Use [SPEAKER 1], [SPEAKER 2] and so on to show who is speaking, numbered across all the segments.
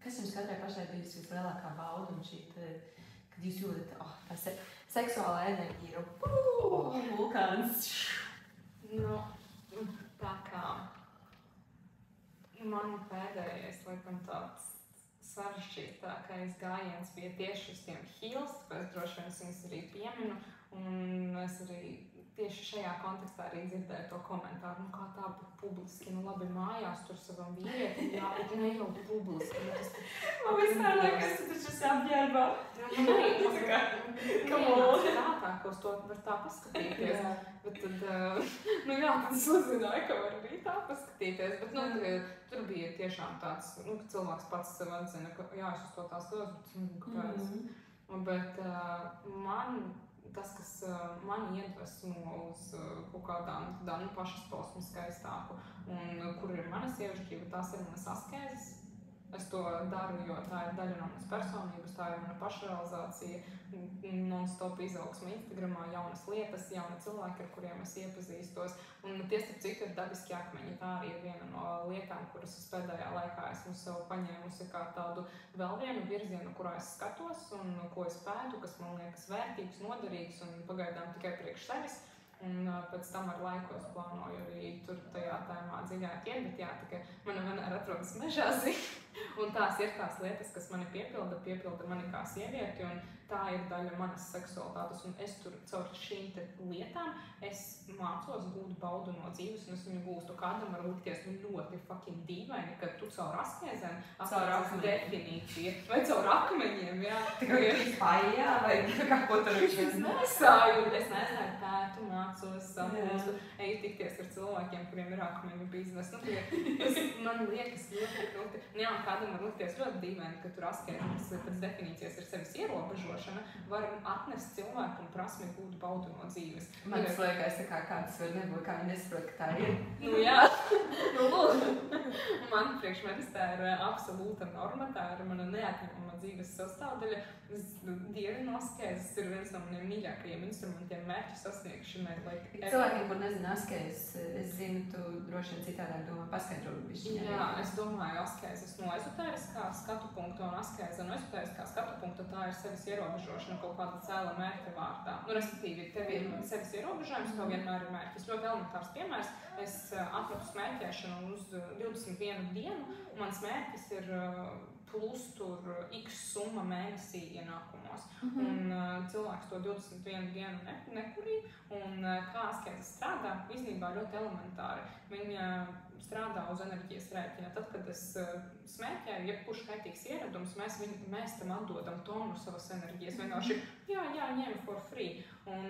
[SPEAKER 1] Kas jums katrai pašai bijusi vislielākā bauda un šī, kad jūs jūtat, tā seksuālā enerģija ir vulkāns?
[SPEAKER 2] Nu, tā kā man pēdējais, laikam, tāds sarežģītākais gājiens bija tieši uz tiem heels, tāpēc droši vien es viņus arī pieminu, un es arī tieši šajā kontekstā arī dzirdēju to komentāru, kā tā bija publiski, labi mājās tur savam vīrietim, jā, bet ne jau publiski.
[SPEAKER 1] Man vispār liekas, tu taču esi apģērbā.
[SPEAKER 2] Tā, ka uz to var tā paskatīties. Bet tad, tad es uzzināju, ka var arī tā paskatīties. Bet, tur bija tiešām tāds, ka cilvēks pats sev atzina, ka jā, es uz to tā skatos, bet kāpēc. Bet tas, kas mani iedvesmo uz kaut kādām pašas posmu skaistāku, un kur ir mana sievišķība, tās ir manas askēzes. Es to daru, jo tā ir daļa no manas personības, tā ir mana pašrealizācija, non-stop izaugsme Instagramā, jaunas lietas, jauni cilvēki, ar kuriem es iepazīstos. Un tie, starp citu, ir dabiski akmeņi. Tā arī ir viena no lietām, kuras es pēdējā laikā esmu sev paņēmusi kā tādu vēl vienu virzienu, kurā es skatos un ko es pētu, kas man liekas vērtīgs, noderīgs un pagaidām tikai priekš sevis. Un pēc tam ar laiku es plānoju arī tur tajā tēmā dziļāk iet, bet jā, tikai mana vienmēr atrodas mežās. Un tās ir tās lietas, kas mani piepilda mani kā sievieti, un tā ir daļa manas seksualitātes, un es tur caur šīm lietām, es mācos gūt baudu no dzīves, un es viņu gūstu. Kādam var likties ļoti fucking dīvaini, ka tu caur askēzēm, caur definīciju, vai caur akmeņiem, jā.
[SPEAKER 1] Tikai pājā, vai kā ko tur viņš
[SPEAKER 2] es nesāju pētu, mācos, sapūstu, eju tikties ar cilvēkiem, kuriem ir akmeņu biznes. Man liekas ļoti. Jā, kādam var likties ļoti dīvaini, ka tur askēzes, kas pēc definīcijas ir sevis ierobežošana, var atnest cilvēkam prasmi gūt baudu no dzīves.
[SPEAKER 1] Man liekas, kā kāds var nebūt, kā viņi nesaprot, ka tā ir.
[SPEAKER 2] Jā. Man priekš manis tā ir absolūta norma, tā ir mana neatņemama dzīves sastāvdaļa. Dievinu askēzes ir viens no maniem mīļākajiem instrumentiem mērķu sasniegšanai.
[SPEAKER 1] Cilvēkiem, kur nezina askēzes, es zinu, tu droši vien citādāk domā paskaidrotu bišķiņā.
[SPEAKER 2] Jā, es domāju askēzes no ezotēriskā skatu punkta un askēze no ezotēriskā skatu punkta, tā ir sevis ierobežošana kaut kāda cēla mērķa vārtā. Respektīvi, tev ir sevis ierobežojums, tev vienmēr ir mērķis. Ļoti elementārs piemērs. Es atradu smērķēšanu uz 21 dienu, un mans mērķis ir plus tur x summa mēnesī ienākumos. Un cilvēks to 21 dienu nekurīja, un kā askēze strādā, iznībā ļoti elementāri. Viņa strādā uz enerģijas rēķina. Tad, kad es smēķēju, jebkurš kaitīgs ieradums, mēs tam atdodam tonu savas enerģijas. Vienkārši, ņem for free. Un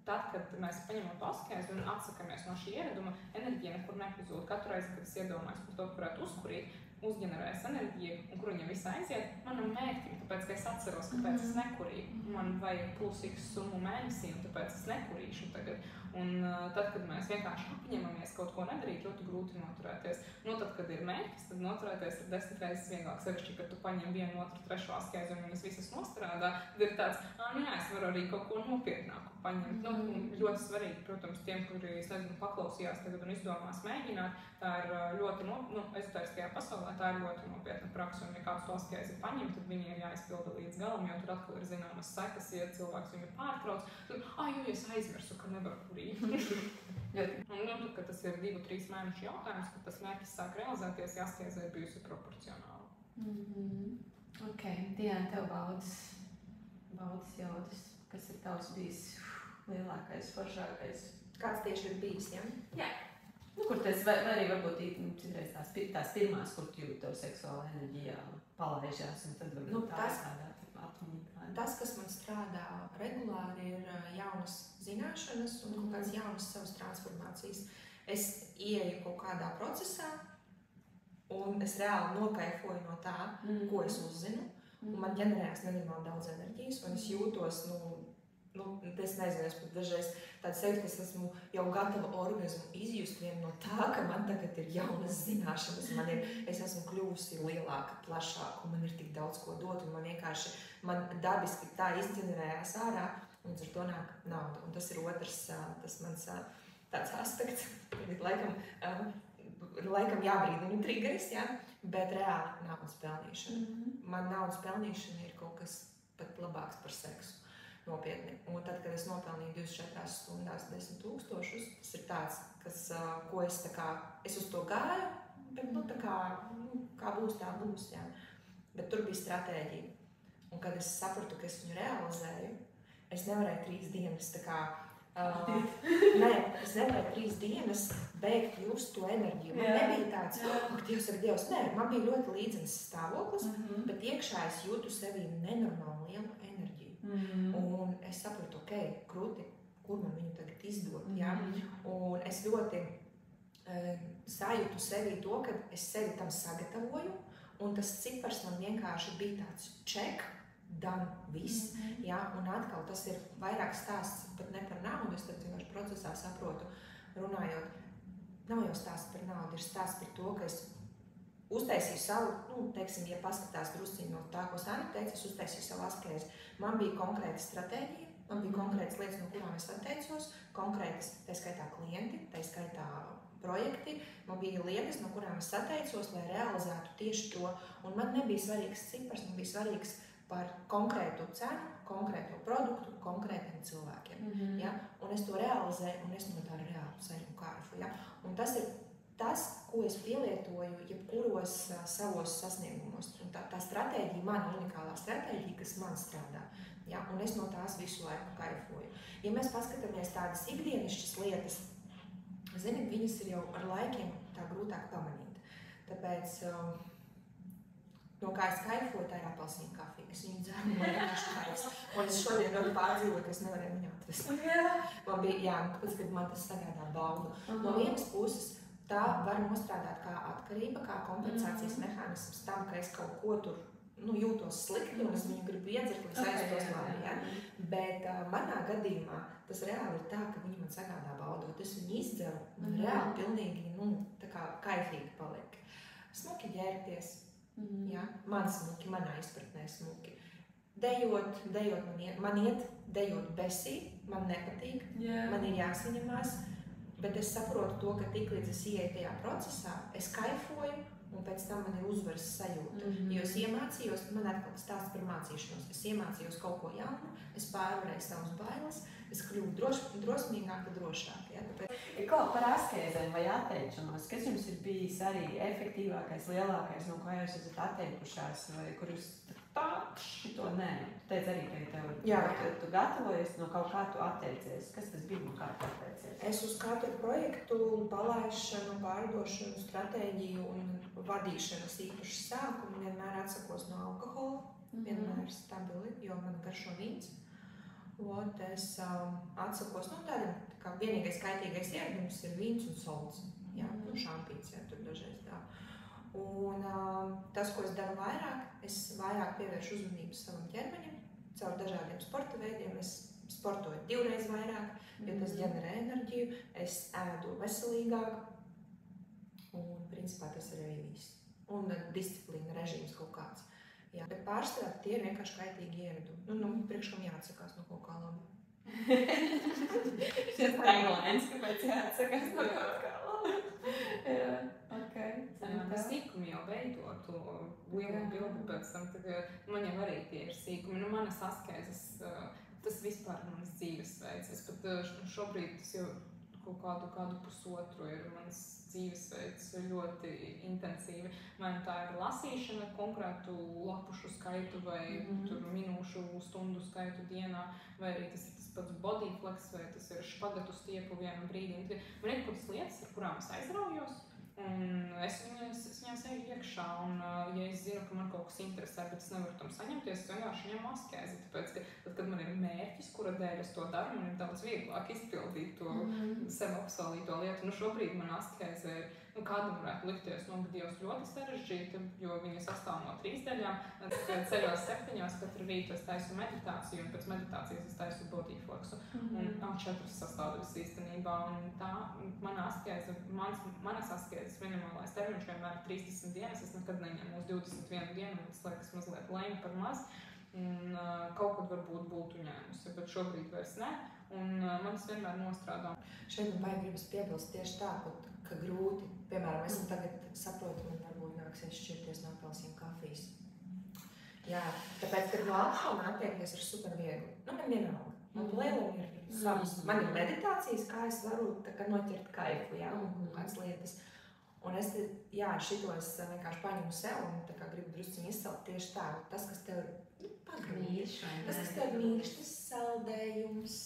[SPEAKER 2] tad, kad mēs paņemam to askēzi un atsakamies no šī ieraduma, enerģija nekur nepazūd. Katru reizi, kad es iedomājos par to, varētu uzkurīt, uzģenerējas enerģija, un kur viņa visa aiziet, manam mērķim, tāpēc, ka es atceros, kāpēc es nekurīju. Man vajag plus x summu mēnesī, un tāpēc es nekurīšu tagad. Un tad, kad mēs vienkārši apņemamies kaut ko nedarīt, ļoti grūti noturēties. Tad, kad ir mērķis, tad noturēties ir 10 reizes vieglāk. Sevišķi, kad tu paņem vienu, otru, trešo askēzi un viņas visas nostrādā, tad ir tāds, es varu arī kaut ko nopietnāku paņemt. Ļoti svarīgi, protams, tiem, kuri, paklausījās tagad un izdomās mēģināt, tā ir ļoti, ezotēriskajā pasaulē, tā ir ļoti nopietna praksa. Un, ja kāds to askēzi paņem, tad viņi ir jāizpilda līdz galam, jo tur atkal ir zināmas sekas, ja cilvēks viņu pārtrauc. Tad, es aizmirsu, ka nevaru kurīt. Un, kad tas ir 2-3 mēnešu jautājums, kad tas mērķis sāk realizēties, askēze ir bijusi proporcionāla.
[SPEAKER 1] Ok, Diana, tev baudas jaudas, kas ir tavs bijis lielākais, foršākais?
[SPEAKER 3] Kāds tieši ir bijis, ja?
[SPEAKER 1] Jā. Kur tas vai arī varbūt citreiz tās pirmās, kur tu jūt tev seksuāla enerģija palaižās, un tad varbūt tāda atmiņa.
[SPEAKER 3] Tas, kas man strādā regulāri, ir jaunas zināšanas un kaut kādas jaunas savas transformācijas. Es ieeju kaut kādā procesā, un es reāli nokaifoju no tā, ko es uzzinu, un man ģenerējās nenormāli daudz enerģijas, un es jūtos, es nezinu, es pat dažreiz tāds sevi, ka es esmu jau gatava orgasmu izjust vien no tā, ka man tagad ir jaunas zināšanas, es esmu kļuvusi lielāka, plašāka, un man ir tik daudz ko dot, un man dabiski tā izģenerējās ārā, un ar to nāk nauda. Un tas ir otrs, tas mans tāds aspekts, tagad laikam laikam jābrīdina triggeris, ja? Bet reāli naudas pelnīšana. Man naudas pelnīšana ir kaut kas pat labāks par seksu. Nopietni. Un tad, kad es nopelnīju 24 stundās 10 000, tas ir tāds, ko es uz to gāju, bet kā būs, tā būs, jā. Bet tur bija stratēģija. Un kad es sapratu, ka es viņu realizēju, es nevarēju 3 dienas es nevarēju 3 dienas beigt just to enerģiju. Man nebija tāds, Dievs, nē, man bija ļoti līdzenas stāvoklis, bet iekšā es jūtu sevī nenormāli lielu enerģiju. Un es sapratu, krūti, kur man viņu tagad izdot, jā? Un es ļoti sajūtu sevī to, ka es sevi tam sagatavoju, un tas cipars man vienkārši bija tāds check, done, viss, jā? Un atkal tas ir vairāk stāsts pat ne par naudu, es tad vienkārši procesā saprotu, runājot, nav jau stāsts par naudu, ir stāsts par to, ka es uztaisīju savu, teiksim, ja paskatās drusciņi no tā, ko Sāna teica, es uztaisīju savu askezi. Man bija konkrēta stratēģija, man bija konkrētas lietas, no kurām es atteicos, konkrētas, tā skaitā klienti, tā skaitā projekti, man bija lietas, no kurām es atteicos, lai realizētu tieši to. Un man nebija svarīgs cipars, man bija svarīgs par konkrētu cenu, konkrēto produktu, konkrētiem cilvēkiem. Ja? Un es to realizēju, un es no tā reāli saņemu kaifu. Ja? Un tas ir tas, ko es pielietoju jebkuros savos sasniegumos. Un tā stratēģija, mana unikālā stratēģija, kas man strādā. Ja? Un es no tās visu laiku kaifoju. Ja mēs paskatāmies tādas ikdienišķas lietas, zini, viņas ir jau ar laikiem tā grūtāk pamanīt. Tāpēc, no kā es kaifoju, tā ir apelsīna kafija. Es viņu dzēru, man vienkārši kaifs. Un es šodien ļoti pārdzīvoju, ka es nevarēju viņu atvest. Man bija, tāpēc, kad man tas sagādā baudu. No vienas puses, tā var nostrādāt kā atkarība, kā kompensācijas mehānisms tam, ka es kaut ko tur jūtos slikti un es viņu gribu iedzert, lai es aiztos labi. Ja? Bet manā gadījumā tas reāli ir tā, ka viņi man sagādā baudot. Es viņu izdzeru un reāli pilnīgi tā kā kaifīgi paliek. Smuki ģērbties, ja? Man smuki, manā izpratnē smuki. Dejot man iet dejot besī, man nepatīk, man ir jāsaņemās. Bet es saprotu to, ka tiklīdz es ieeju tajā procesā, es kaifoju un pēc tam man ir uzvaras sajūta. Jo es iemācījos, man atkal stāsts par mācīšanos, es iemācījos kaut ko jaunu, es pārvarēju savas bailes, es kļuvu drosmīgāka, drošāka. Ja?
[SPEAKER 1] Kā par askēzēm vai atteikšanos, kas jums ir bijis arī efektīvākais, lielākais, no kā jūs esat atteikušās, vai kur jūs šito nē? Tu teici arī, ka tu gatavojies, no kaut kā tu atteicies. Kas tas bija un kā tu atteicies?
[SPEAKER 3] Es uz katru projektu, palaišanu, pārdošanu, stratēģiju un vadīšanas īpaši sākumu vienmēr atsakos no alkohola, vienmēr stabili, jo man garšo vīns. Es atsakos no tādiem, kā vienīgais kaitīgais ieradums ir vīns un solds. Jā, šampīns, jā, tur dažreiz tā. Un tas, ko es daru vairāk, es vairāk pievēršu uzmanību savam ķermenim, caur dažādiem sporta veidiem. Es sportoju 2 reizes vairāk, jo tas ģenerē enerģiju, es ēdu veselīgāk, un principā tas ir arī viss. Un disciplīna, režīms kaut kāds. Jā, bet pārstrāt tie ir vienkārši kaitīgi ieradumi. Priekš kam jāatsakās no kaut kā labi.
[SPEAKER 1] Šis taglines, kāpēc jāatsakās no kaut kā labi. Jā, ok.
[SPEAKER 2] Tas sīkumi jau veido to lielu bildi pēc tam, man jau arī tie ir sīkumi. Manas askēzes, tas vispār ir manas dzīvesveids. Es pat šobrīd tas jau kaut kādu pusotru ir mans dzīvesveids ļoti intensīvi. Man tā ir lasīšana, konkrētu lapušu skaitu vai tur minūšu, stundu skaitu dienā, vai arī tas ir tas pats bodyflex, vai tas ir špagatu stiepu vienam brīdim. Man ir kaut kādas lietas, ar kurām es aizraujos, un es viņās eju iekšā, un ja es zinu, ka man kaut kas interesē, bet es nevaru tam saņemties, es vienkārši ņemu askēzi, tāpēc, ka tad, kad man ir mērķis, kura dēļ es to daru, man ir daudz vieglāk izpildīt to sev apsolīto lietu. Šobrīd man askēze ir, kādam varētu likties, Dievs ļoti sarežģīta, jo viņa sastāv no 3 daļām. Ceļos 7, katru rītu es taisu meditāciju, un pēc meditācijas es taisu bodyflexu. Un 4 sastāvdaļas īstenībā, un tā mana askēze, manas askēzes minimālais termiņš vienmēr ir 30 dienas, es nekad neņemu uz 21 dienu, tas liekas mazliet lēni par maz, un kaut kad varbūt būtu ņēmusi, bet šobrīd vairs ne, un man tas vienmēr nostrādā.
[SPEAKER 3] Šeit man baigi gribas piebilst tieši tā, ka grūti. Piemēram, es tagad saprotu, man varbūt nāksies šķirties no apelsīnu kafijas. Jā, tāpēc, kad no alkohola attiekties ir super viegli. Nu, man vienalga. Man lielam ir savas. Man ir meditācijas, kā es varu tā kā noķert kaifu, jā, un kādas lietas. Un es, jā, šitos vienkārši paņemu sev un tā kā gribu drusciņi izcelt tieši tā. Tas, kas tev ir pagrīž, tas, kas tev ir mīkšs, tas saldējums.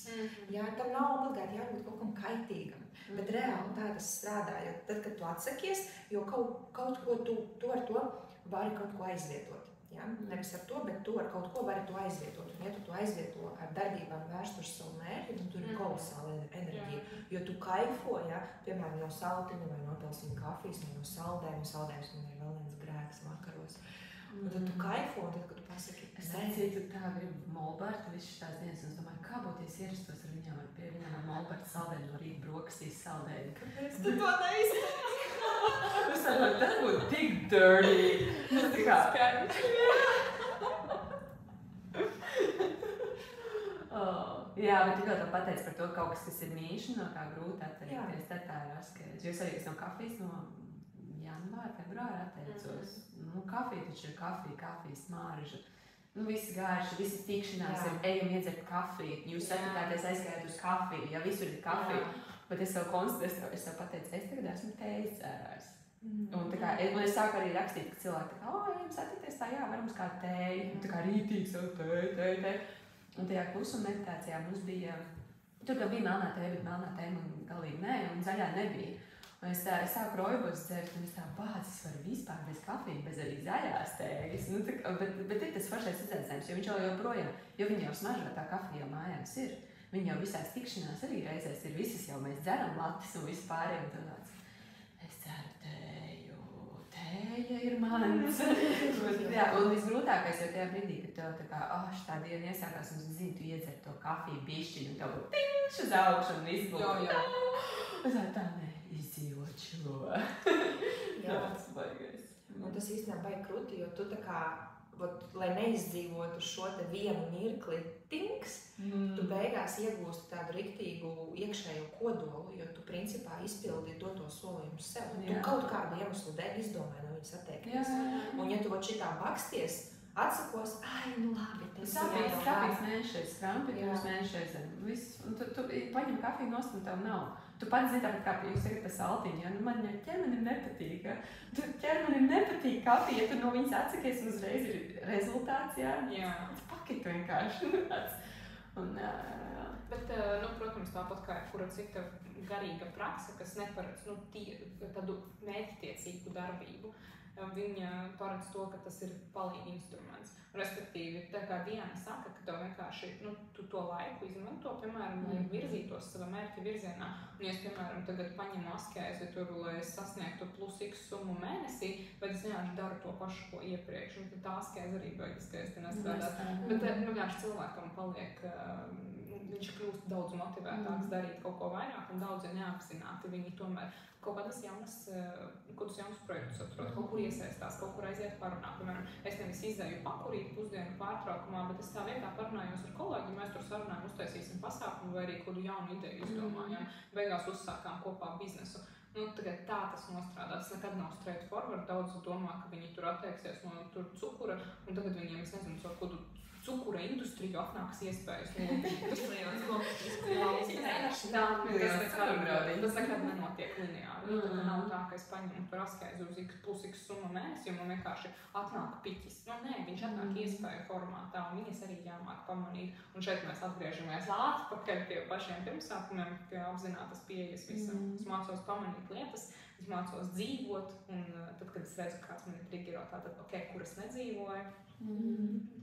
[SPEAKER 3] Jā, tam nav obligāti jābūt kaut kam kaitīgam. Bet reāli tā tas strādā, jo tad, kad tu atsakies, jo kaut ko tu ar to vari kaut ko aizvietot. Ja? Nevis ar to, bet tu ar kaut ko vari to aizvietot. Un ja tu to aizvieto ar darbībām vērst uz savu mērķi, tur ir kolosāla enerģija. Jo tu kaifo, ja? Piemēram, no saltiņa vai no apelsīnu kafijas, vai no saldējuma. Saldējums man ir vēl viens grēks vakaros. Un tad tu kaifo, un tad, kad tu pasaki,
[SPEAKER 1] es atcītu tā gribu molbertu visu šitās dienas, un es domāju, kā būtu ierastos ar viņām pie viņām ar molbertu saldējumu no rīta brokastīs saldējumu.
[SPEAKER 3] Kāpēc tu to neizdarīji?
[SPEAKER 1] Es domāju, tas būtu tik dirty. Tas tā kā... Jā, bet tikko tu pateici par to kaut kas ir mīši, no kā grūti atteikties, tad tā ir askēdz. Jo es arī no kafijas no janvāra, februāra atteicos. Nu, kafija taču ir kafijas smarža. Nu, viss gārši, visas tikšanās ir, ejam iedzert kafiju. Jūs satikāties aizgājāt uz kafiju, ja visur ir kafija. Bet es sev konstatēju, es sev pateicu, es tagad esmu tējas dzērājs. Un tā kā, es sāku arī rakstīt, ka cilvēki tā kā, ejam satikties tā, jā, varam uz kā tēju. Un tā kā rītīgi savu tēju. Un tajā klusuma meditācijā mums bija, tur gan bija melnā tēja, bet melnā tēja man galīgi nē, un zaļā nebija. Un es sāku rojbos dzert, un es tā, es varu vispār bez kafijas, bez arī zaļās tējas. Nu, bet ir tas foršais izaicinājums, jo viņš jau joprojām, jo viņi jau smaržo tā kafija jau mājās ir. Viņi jau visās tikšanās arī reizēs ir, visas jau mēs dzeram latis un visu pārējiem tāds. Es dzeru tēju, tēja ir mans. Jā, un visgrūtākais jau tajā brīdī, kad tev tā kā, šitā diena iesākās, un es zinu, tu iedzer to kafiju bišķiņu, un tev būtu tiņš uz augšu un viss būtu. Es tā ne, izdzīvot šo. Jā, tas baigais.
[SPEAKER 3] Un tas īstenībā baigi krūti, jo tu tā kā, lai neizdzīvotu šo te vienu mirkli tinks, tu beigās iegūsti tādu riktīgu iekšējo kodolu, jo tu principā izpildi doto solījumu sev. Tu kaut kādu iemeslu dēļ izdomāji no viņas atteikties. Un ja tu šitā baksties, atsakos, nu labi, tas
[SPEAKER 1] Sāpīs mēnešreiz, skrampi, pirms mēnešreiz. Un tu paņem kafiju nost un tev nav. Tu pats zini tāpat kafiju, jūs sakat par saltiņu, ja? Nu man ķermenim nepatīk, ja? Tu ķermenim nepatīk kafija, ja tu no viņas atsakies un uzreiz ir rezultāts, jā? Jā. Pakita vienkārši. Un, jā.
[SPEAKER 2] Bet, protams, tāpat kā kura cita garīga praksa, kas neparedz tādu mērķtiecīgu darbību, viņa paredz to, ka tas ir palīgi instruments. Respektīvi, tā kā Diana saka, ka tev vienkārši, tu to laiku izmanto, piemēram, lai virzītos savā mērķa virzienā. Un, ja es, piemēram, tagad paņemu askēzi tur, lai es sasniegtu plus x summu mēnesī, bet es vienkārši daru to pašu, ko iepriekš. Un tā askēzi arī beigas skaisti nestrādāt. Bet vienkārši cilvēkam paliek, viņš kļūst daudz motivētāks darīt kaut ko vairāk, un daudzi neapzināti viņi tomēr kaut kādus jaunus projektus atrod, kaut kur iesaistās, kaut kur aiziet parunāt. Piemēram, es nevis izēju pakurīt pusdienu pārtraukumā, bet es tā vietā parunājos ar kolēģiem, mēs tur sarunājam, uztaisīsim pasākumu vai arī kādu jaunu ideju izdomājam. Beigās uzsākām kopā biznesu. Tagad tā tas nostrādā, tas nekad nav straight forward. Daudz domā, ka viņi tur atteiksies no tur cukura, un tagad viņiem, es nezinu, savu kādu cukura industriju atnāks iespējas. Tas nekad nenotiek lineāri. Tā nav tā, ka es paņemu par askēzi uz x plus x summa mēnesi, jo man vienkārši atnāk piķis. Nē, viņš atnāk iespēju formātā, un viņas arī jāmāk pamanīt. Un šeit mēs atgriežamies atpakaļ pie pašiem pirmsākumiem, pie apzinātas pieejas visam. Es mācos pamanīt lietas, es mācos dzīvot, un tad, kad es redzu, kāds man ir triggerot, tad, kur es nedzīvoju.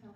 [SPEAKER 2] Tā.